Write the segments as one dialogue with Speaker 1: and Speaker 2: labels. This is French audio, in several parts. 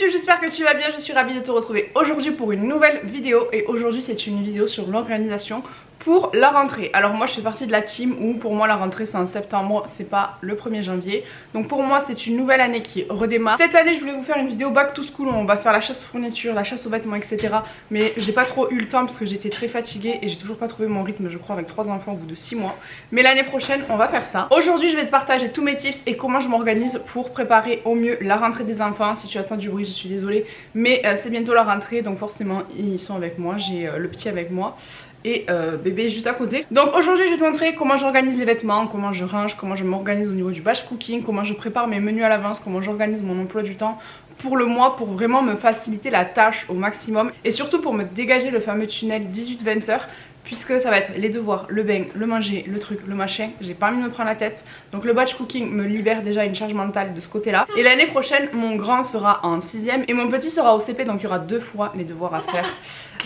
Speaker 1: YouTube, j'espère que tu vas bien, je suis ravie de te retrouver aujourd'hui pour une nouvelle vidéo. Et aujourd'hui c'est une vidéo sur l'organisation pour la rentrée. Alors moi je fais partie de la team où pour moi la rentrée c'est en septembre, c'est pas le 1er janvier. Donc pour moi c'est une nouvelle année qui redémarre. Cette année je voulais vous faire une vidéo back to school où on va faire la chasse aux fournitures, la chasse aux vêtements, etc. Mais j'ai pas trop eu le temps parce que j'étais très fatiguée et j'ai toujours pas trouvé mon rythme, je crois, avec 3 enfants au bout de 6 mois. Mais l'année prochaine on va faire ça. Aujourd'hui je vais te partager tous mes tips et comment je m'organise pour préparer au mieux la rentrée des enfants. Si tu attends du bruit je suis désolée, mais c'est bientôt la rentrée donc forcément ils sont avec moi, j'ai le petit avec moi et bébé juste à côté. Donc aujourd'hui je vais te montrer comment j'organise les vêtements, comment je range, comment je m'organise au niveau du batch cooking, comment je prépare mes menus à l'avance, comment j'organise mon emploi du temps pour le mois pour vraiment me faciliter la tâche au maximum et surtout pour me dégager le fameux tunnel 18-20 heures. Puisque ça va être les devoirs, le bain, le manger, le truc, le machin, j'ai pas envie de me prendre la tête. Donc le batch cooking me libère déjà une charge mentale de ce côté là. Et l'année prochaine, mon grand sera en 6ème et mon petit sera au CP, donc il y aura 2 fois les devoirs à faire.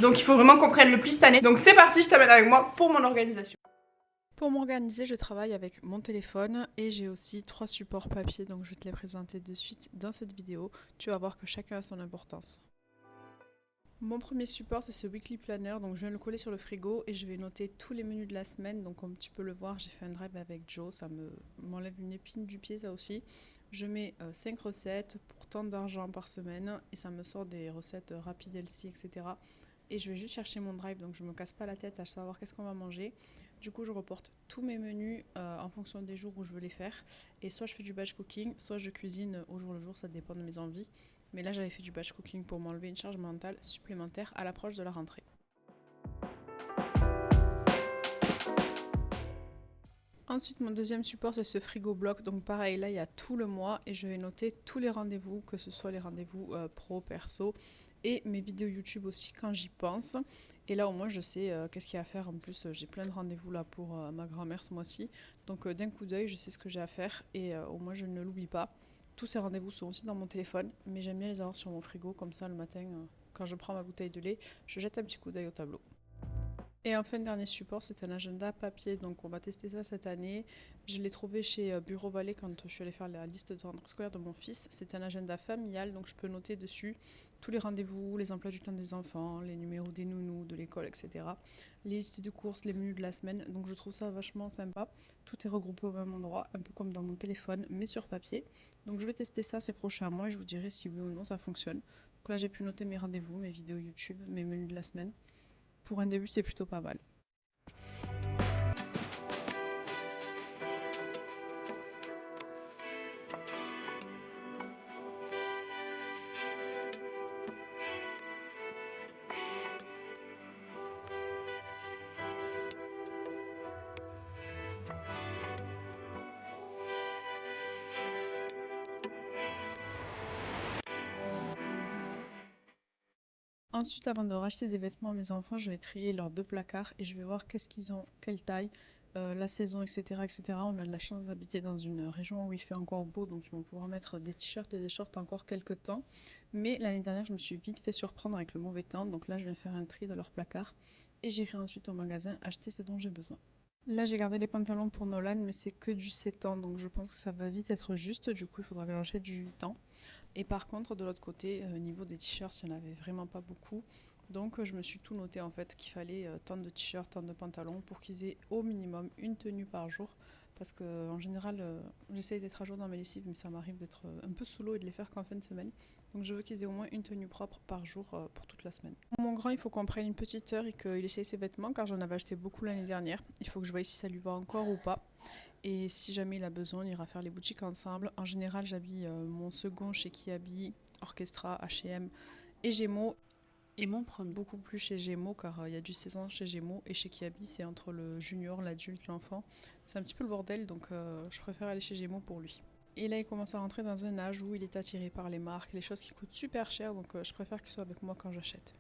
Speaker 1: Donc il faut vraiment qu'on prenne le plus cette année. Donc c'est parti, je t'amène avec moi pour mon organisation. Pour m'organiser, je travaille avec mon téléphone et j'ai aussi 3 supports papier, donc je vais te les présenter de suite dans cette vidéo. Tu vas voir que chacun a son importance. Mon premier support c'est ce weekly planner, donc je viens le coller sur le frigo et je vais noter tous les menus de la semaine. Donc comme tu peux le voir, j'ai fait un drive avec Joe, ça m'enlève une épine du pied ça aussi. Je mets 5 recettes pour tant d'argent par semaine et ça me sort des recettes rapides healthy, etc. Et je vais juste chercher mon drive, donc je me casse pas la tête à savoir qu'est-ce qu'on va manger. Du coup je reporte tous mes menus en fonction des jours où je veux les faire. Et soit je fais du batch cooking, soit je cuisine au jour le jour, ça dépend de mes envies. Mais là j'avais fait du batch cooking pour m'enlever une charge mentale supplémentaire à l'approche de la rentrée. Ensuite mon deuxième support c'est ce frigo bloc, donc pareil là il y a tout le mois et je vais noter tous les rendez-vous, que ce soit les rendez-vous pro, perso et mes vidéos YouTube aussi quand j'y pense. Et là au moins je sais qu'est-ce qu'il y a à faire. En plus j'ai plein de rendez-vous là pour ma grand-mère ce mois-ci, donc d'un coup d'œil je sais ce que j'ai à faire et au moins je ne l'oublie pas. Tous ces rendez-vous sont aussi dans mon téléphone, mais j'aime bien les avoir sur mon frigo, comme ça le matin, quand je prends ma bouteille de lait, je jette un petit coup d'œil au tableau. Et enfin, le dernier support, c'est un agenda papier, donc on va tester ça cette année. Je l'ai trouvé chez Bureau Vallée quand je suis allée faire la liste de rentrée scolaire de mon fils. C'est un agenda familial, donc je peux noter dessus tous les rendez-vous, les emplois du temps des enfants, les numéros des nounous, de l'école, etc. Les listes de courses, les menus de la semaine, donc je trouve ça vachement sympa. Tout est regroupé au même endroit, un peu comme dans mon téléphone, mais sur papier. Donc je vais tester ça ces prochains mois et je vous dirai si oui ou non ça fonctionne. Donc là j'ai pu noter mes rendez-vous, mes vidéos YouTube, mes menus de la semaine. Pour un début c'est plutôt pas mal. Ensuite, avant de racheter des vêtements à mes enfants, je vais trier leurs 2 placards et je vais voir qu'est-ce qu'ils ont, quelle taille, la saison, etc., etc. On a de la chance d'habiter dans une région où il fait encore beau, donc ils vont pouvoir mettre des t-shirts et des shorts encore quelques temps. Mais l'année dernière, je me suis vite fait surprendre avec le mauvais temps, donc là, je vais faire un tri dans leurs placards et j'irai ensuite au magasin acheter ce dont j'ai besoin. Là, j'ai gardé les pantalons pour Nolan, mais c'est que du 7 ans, donc je pense que ça va vite être juste. Du coup, il faudra que j'achète du 8 ans. Et par contre, de l'autre côté, au niveau des t-shirts, il n'y en avait vraiment pas beaucoup. Donc je me suis tout noté en fait qu'il fallait tant de t-shirts, tant de pantalons pour qu'ils aient au minimum une tenue par jour. Parce qu'en général, j'essaye d'être à jour dans mes lessives, mais ça m'arrive d'être un peu sous l'eau et de les faire qu'en fin de semaine. Donc je veux qu'ils aient au moins une tenue propre par jour pour toute la semaine. Pour mon grand, il faut qu'on prenne une petite heure et qu'il essaye ses vêtements car j'en avais acheté beaucoup l'année dernière. Il faut que je voie si ça lui va encore ou pas. Et si jamais il a besoin, on ira faire les boutiques ensemble. En général, j'habille mon second chez Kiabi, Orchestra, H&M et Gémeaux. Et mon premier beaucoup plus chez Gémeaux car il y a du 16 ans chez Gémeaux et chez Kiabi c'est entre le junior, l'adulte, l'enfant. C'est un petit peu le bordel donc je préfère aller chez Gémeaux pour lui. Et là il commence à rentrer dans un âge où il est attiré par les marques, les choses qui coûtent super cher donc je préfère qu'il soit avec moi quand j'achète.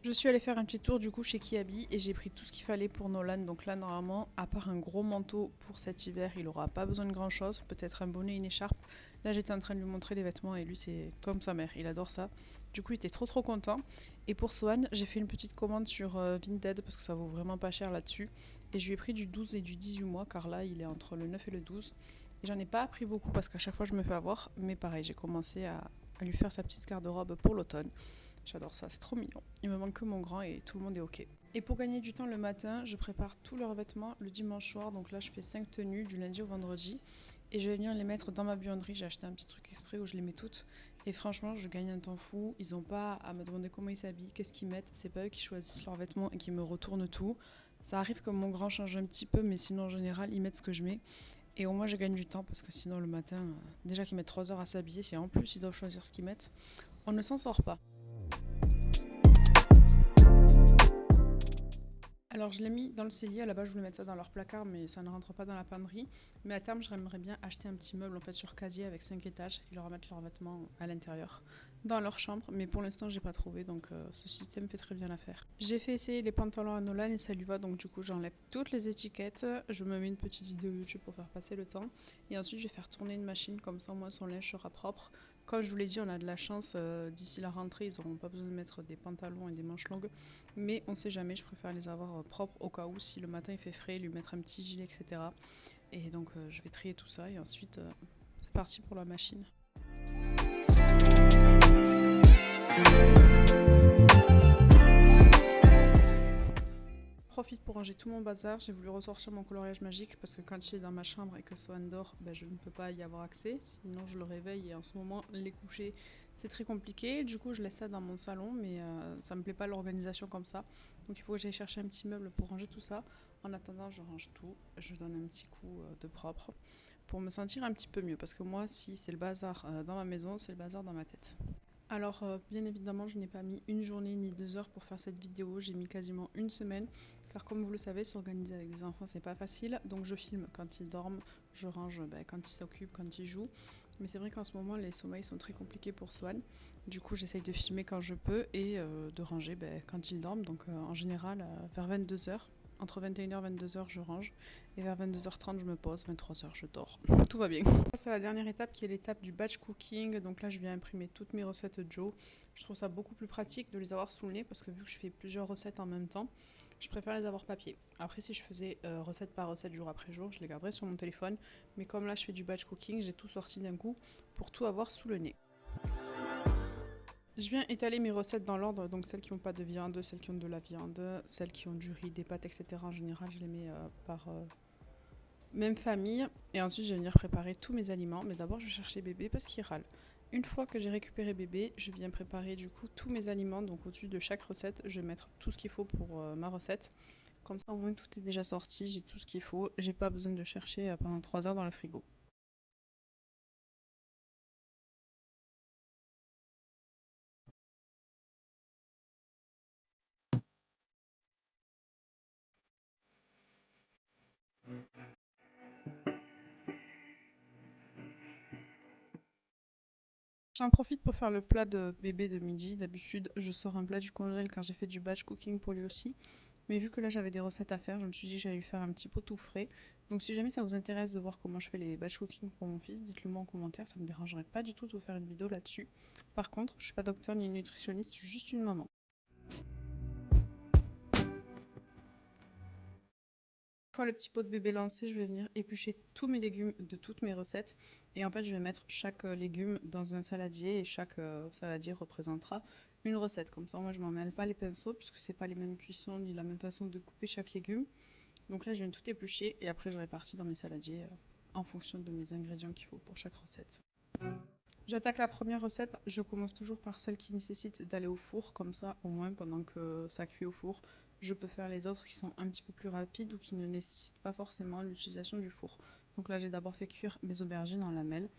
Speaker 1: Je suis allée faire un petit tour du coup chez Kiabi et j'ai pris tout ce qu'il fallait pour Nolan. Donc là normalement, à part un gros manteau pour cet hiver, il aura pas besoin de grand chose. Peut-être un bonnet, une écharpe. Là j'étais en train de lui montrer les vêtements et lui c'est comme sa mère, il adore ça. Du coup il était trop content. Et pour Swan, j'ai fait une petite commande sur Vinted parce que ça vaut vraiment pas cher là-dessus. Et je lui ai pris du 12 et du 18 mois car là il est entre le 9 et le 12. Et j'en ai pas pris beaucoup parce qu'à chaque fois je me fais avoir. Mais pareil, j'ai commencé à lui faire sa petite garde-robe pour l'automne. J'adore ça, c'est trop mignon. Il me manque que mon grand et tout le monde est ok. Et pour gagner du temps le matin, je prépare tous leurs vêtements le dimanche soir. Donc là, je fais 5 tenues du lundi au vendredi. Et je vais venir les mettre dans ma buanderie. J'ai acheté un petit truc exprès où je les mets toutes. Et franchement, je gagne un temps fou. Ils n'ont pas à me demander comment ils s'habillent, qu'est-ce qu'ils mettent. C'est pas eux qui choisissent leurs vêtements et qui me retournent tout. Ça arrive que mon grand change un petit peu, mais sinon en général, ils mettent ce que je mets. Et au moins, je gagne du temps parce que sinon, le matin, déjà qu'ils mettent 3 heures à s'habiller, si en plus ils doivent choisir ce qu'ils mettent, on ne s'en sort pas. Alors je l'ai mis dans le cellier, à la base je voulais mettre ça dans leur placard mais ça ne rentre pas dans la penderie. Mais à terme j'aimerais bien acheter un petit meuble en fait sur casier avec 5 étages et leur mettre leurs vêtements à l'intérieur dans leur chambre. Mais pour l'instant j'ai pas trouvé donc ce système fait très bien l'affaire. J'ai fait essayer les pantalons à Nolan et ça lui va donc du coup j'enlève toutes les étiquettes. Je me mets une petite vidéo YouTube pour faire passer le temps. Et ensuite je vais faire tourner une machine comme ça au moins son linge sera propre. Comme je vous l'ai dit, on a de la chance, d'ici la rentrée, ils n'auront pas besoin de mettre des pantalons et des manches longues. Mais on sait jamais, je préfère les avoir propres au cas où, si le matin il fait frais, lui mettre un petit gilet, etc. Et donc je vais trier tout ça et ensuite c'est parti pour la machine. Profite pour ranger tout mon bazar. J'ai voulu ressortir mon coloriage magique parce que quand il est dans ma chambre et que Swan dort, je ne peux pas y avoir accès. Sinon, je le réveille et en ce moment, les coucher, c'est très compliqué. Du coup, je laisse ça dans mon salon, mais ça me plaît pas l'organisation comme ça. Donc, il faut que j'aille chercher un petit meuble pour ranger tout ça. En attendant, je range tout. Je donne un petit coup de propre pour me sentir un petit peu mieux. Parce que moi, si c'est le bazar dans ma maison, c'est le bazar dans ma tête. Alors, bien évidemment, je n'ai pas mis une journée ni 2 heures pour faire cette vidéo. J'ai mis quasiment une semaine. Car comme vous le savez, s'organiser avec des enfants, c'est pas facile. Donc je filme quand ils dorment, je range quand ils s'occupent, quand ils jouent. Mais c'est vrai qu'en ce moment, les sommeils sont très compliqués pour Swan. Du coup, j'essaye de filmer quand je peux et de ranger quand ils dorment. Donc en général, vers 22 heures. Entre 21h et 22h, je range. Et vers 22h30, je me pose. 23h, je dors. Tout va bien. Ça, c'est la dernière étape qui est l'étape du batch cooking. Donc là, je viens imprimer toutes mes recettes Joe. Je trouve ça beaucoup plus pratique de les avoir sous le nez parce que vu que je fais plusieurs recettes en même temps, je préfère les avoir papier. Après, si je faisais recette par recette, jour après jour, je les garderais sur mon téléphone. Mais comme là, je fais du batch cooking, j'ai tout sorti d'un coup pour tout avoir sous le nez. Je viens étaler mes recettes dans l'ordre, donc celles qui n'ont pas de viande, celles qui ont de la viande, celles qui ont du riz, des pâtes, etc. En général, je les mets par même famille. Et ensuite, je vais venir préparer tous mes aliments. Mais d'abord, je vais chercher bébé parce qu'il râle. Une fois que j'ai récupéré bébé, je viens préparer du coup tous mes aliments. Donc au-dessus de chaque recette, je vais mettre tout ce qu'il faut pour ma recette. Comme ça, au moins, tout est déjà sorti, j'ai tout ce qu'il faut. J'ai pas besoin de chercher pendant 3 heures dans le frigo. J'en profite pour faire le plat de bébé de midi. D'habitude, je sors un plat du congèle quand j'ai fait du batch cooking pour lui aussi. Mais vu que là j'avais des recettes à faire, je me suis dit que j'allais lui faire un petit pot tout frais. Donc si jamais ça vous intéresse de voir comment je fais les batch cooking pour mon fils, dites-le moi en commentaire, ça me dérangerait pas du tout de vous faire une vidéo là-dessus. Par contre, je suis pas docteur ni nutritionniste, je suis juste une maman. Une fois le petit pot de bébé lancé, je vais venir éplucher tous mes légumes de toutes mes recettes. Et en fait, je vais mettre chaque légume dans un saladier et chaque saladier représentera une recette. Comme ça, moi, je m'en mêle pas les pinceaux puisque c'est pas les mêmes cuissons ni la même façon de couper chaque légume. Donc là, je viens tout éplucher et après, je répartis dans mes saladiers en fonction de mes ingrédients qu'il faut pour chaque recette. J'attaque la première recette, je commence toujours par celle qui nécessite d'aller au four, comme ça au moins pendant que ça cuit au four, je peux faire les autres qui sont un petit peu plus rapides ou qui ne nécessitent pas forcément l'utilisation du four. Donc là j'ai d'abord fait cuire mes aubergines en lamelles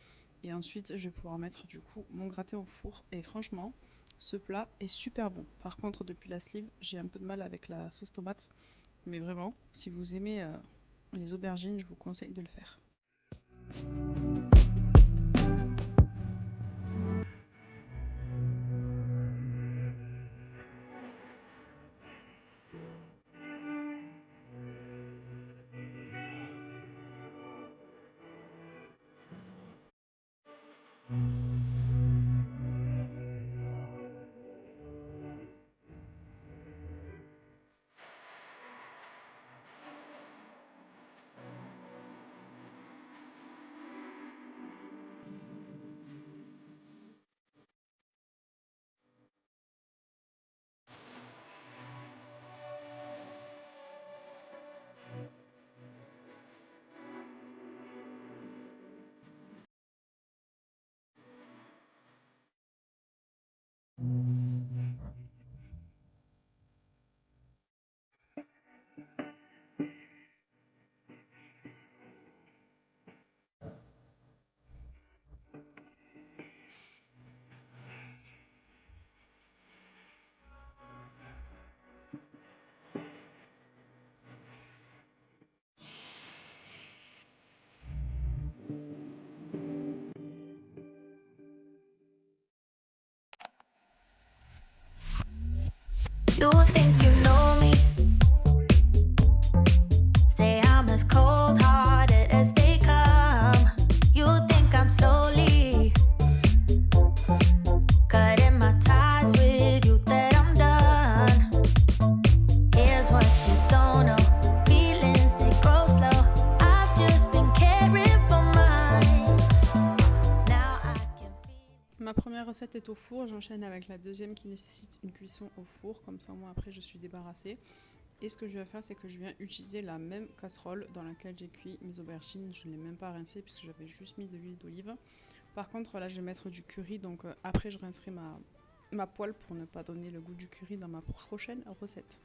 Speaker 1: et ensuite je vais pouvoir mettre du coup mon gratin au four et franchement ce plat est super bon. Par contre depuis la sleeve j'ai un peu de mal avec la sauce tomate, mais vraiment si vous aimez les aubergines je vous conseille de le faire.
Speaker 2: You think you know me? Say I'm as cold-hearted as they come. You think I'm slowly cutting my ties with you, that I'm done. Here's what you don't know. Feelings, they grow slow. I've just been caring for mine. Now I can feel.
Speaker 1: Ma première recette est au four, j'enchaîne avec la deuxième qui nécessite une cuisson au four, comme ça moi après je suis débarrassée. Et ce que je vais faire, c'est que je viens utiliser la même casserole dans laquelle j'ai cuit mes aubergines. Je ne l'ai même pas rincée puisque j'avais juste mis de l'huile d'olive. Par contre là je vais mettre du curry, donc après je rincerai ma poêle pour ne pas donner le goût du curry dans ma prochaine recette.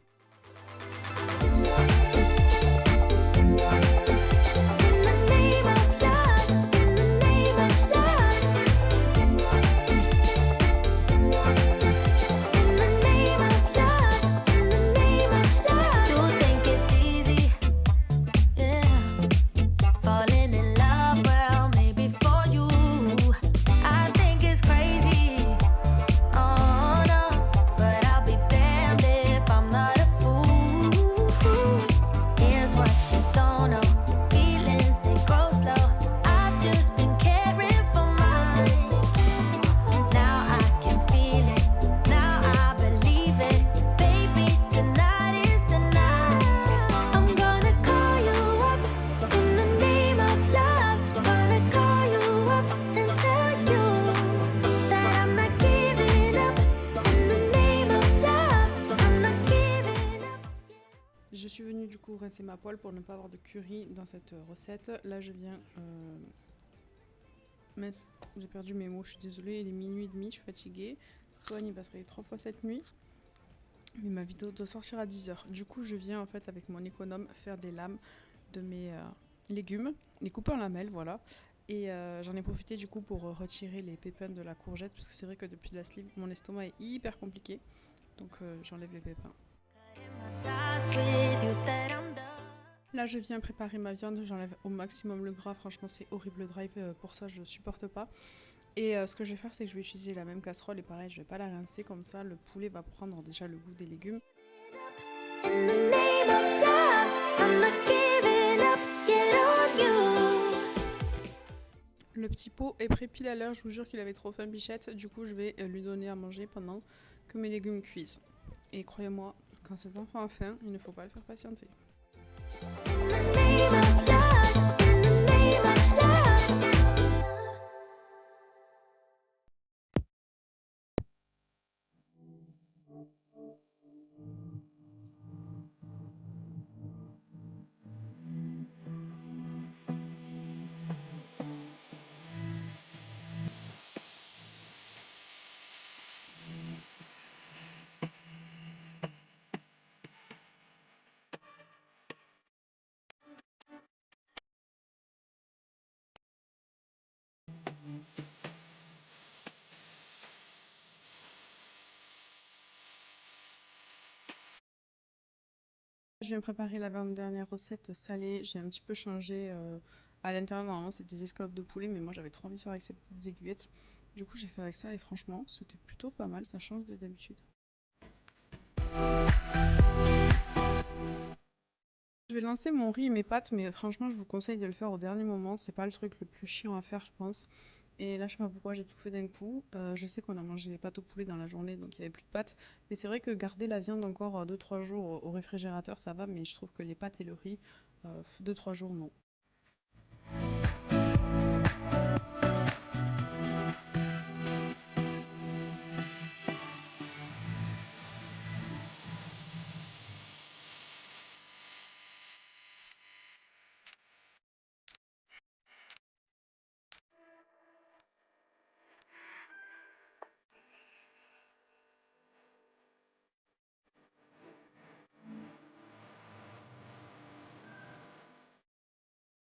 Speaker 1: Je suis venue du coup rincer ma poêle pour ne pas avoir de curry dans cette recette. Là je viens... Mince, j'ai perdu mes mots, je suis désolée, il est minuit et demi, je suis fatiguée. Soigne parce qu'elle est 3 fois cette nuit. Mais ma vidéo doit sortir à 10h. Du coup je viens en fait avec mon économe faire des lames de mes légumes, les couper en lamelles, voilà. Et j'en ai profité du coup pour retirer les pépins de la courgette, parce que c'est vrai que depuis la sleeve, mon estomac est hyper compliqué. Donc j'enlève les pépins. Là je viens préparer ma viande, j'enlève au maximum le gras, franchement c'est horrible le drive, pour ça je supporte pas. Et ce que je vais faire c'est que je vais utiliser la même casserole et pareil je vais pas la rincer, comme ça le poulet va prendre déjà le goût des légumes. Le petit pot est prêt pile à l'heure, je vous jure qu'il avait trop faim Bichette, du coup je vais lui donner à manger pendant que mes légumes cuisent. Et croyez-moi, quand cet enfant a faim, il ne faut pas le faire patienter. Je viens préparer la dernière recette salée, j'ai un petit peu changé à l'intérieur, normalement c'est des escalopes de poulet, mais moi j'avais trop envie de faire avec ces petites aiguillettes. Du coup j'ai fait avec ça et franchement c'était plutôt pas mal, ça change de d'habitude. Je vais lancer mon riz et mes pâtes, mais franchement je vous conseille de le faire au dernier moment, c'est pas le truc le plus chiant à faire je pense. Et là je sais pas pourquoi j'ai tout fait d'un coup, je sais qu'on a mangé les pâtes au poulet dans la journée donc il y avait plus de pâtes. Mais c'est vrai que garder la viande encore 2-3 jours au réfrigérateur ça va, mais je trouve que les pâtes et le riz, 2-3 jours non.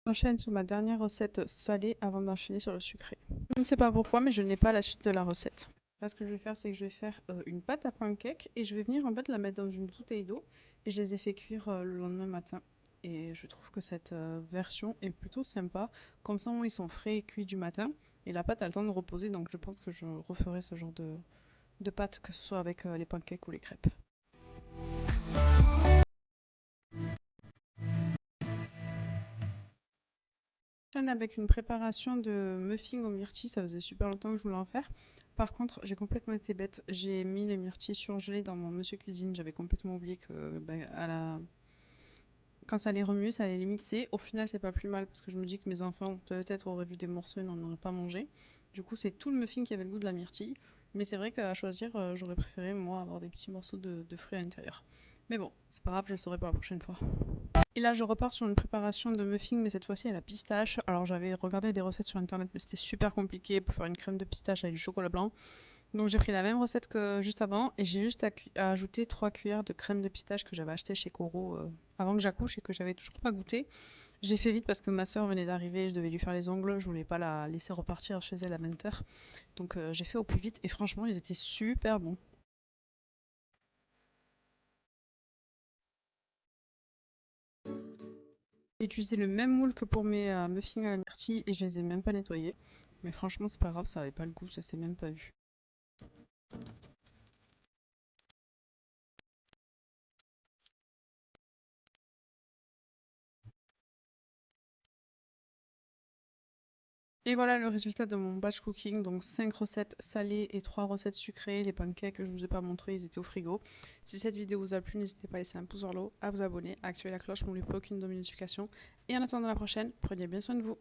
Speaker 3: J'enchaîne sur ma dernière recette salée avant d'enchaîner sur le sucré. Je ne sais pas pourquoi, mais je n'ai pas la suite de la recette. Là, ce que je vais faire, c'est que je vais faire une pâte à pancake et je vais venir en fait la mettre dans une bouteille d'eau et je les ai fait cuire le lendemain matin. Et je trouve que cette version est plutôt sympa. Comme ça, ils sont frais et cuits du matin et la pâte a le temps de reposer. Donc, je pense que je referai ce genre de pâte, que ce soit avec les pancakes ou les crêpes. Avec une préparation de muffins aux myrtilles, ça faisait super longtemps que je voulais en faire. Par contre, j'ai complètement été bête. J'ai mis les myrtilles surgelés dans mon Monsieur Cuisine. J'avais complètement oublié que quand ça les remue, ça allait les mixer. Au final, c'est pas plus mal parce que je me dis que mes enfants peut-être auraient vu des morceaux et n'en auraient pas mangé. Du coup, c'est tout le muffin qui avait le goût de la myrtille. Mais c'est vrai qu'à choisir, j'aurais préféré moi avoir des petits morceaux de fruits à l'intérieur. Mais bon, c'est pas grave, je le saurai pour la prochaine fois. Et là, je repars sur une préparation de muffins, mais cette fois-ci à la pistache. Alors, j'avais regardé des recettes sur internet, mais c'était super compliqué pour faire une crème de pistache avec du chocolat blanc. Donc, j'ai pris la même recette que juste avant et j'ai juste à ajouter 3 cuillères de crème de pistache que j'avais acheté chez Coro avant que j'accouche et que j'avais toujours pas goûté. J'ai fait vite parce que ma soeur venait d'arriver, je devais lui faire les ongles, je voulais pas la laisser repartir chez elle à 20h. Donc, j'ai fait au plus vite et franchement, ils étaient super bons. J'ai utilisé le même moule que pour mes muffins à la myrtille et je les ai même pas nettoyés. Mais franchement, c'est pas grave, ça avait pas le goût, ça s'est même pas vu. Et voilà le résultat de mon batch cooking, donc 5 recettes salées et 3 recettes sucrées. Les pancakes que je vous ai pas montré, ils étaient au frigo. Si cette vidéo vous a plu, n'hésitez pas à laisser un pouce vers le haut, à vous abonner, à activer la cloche pour ne louper aucune de mes notifications. Et en attendant la prochaine, prenez bien soin de vous.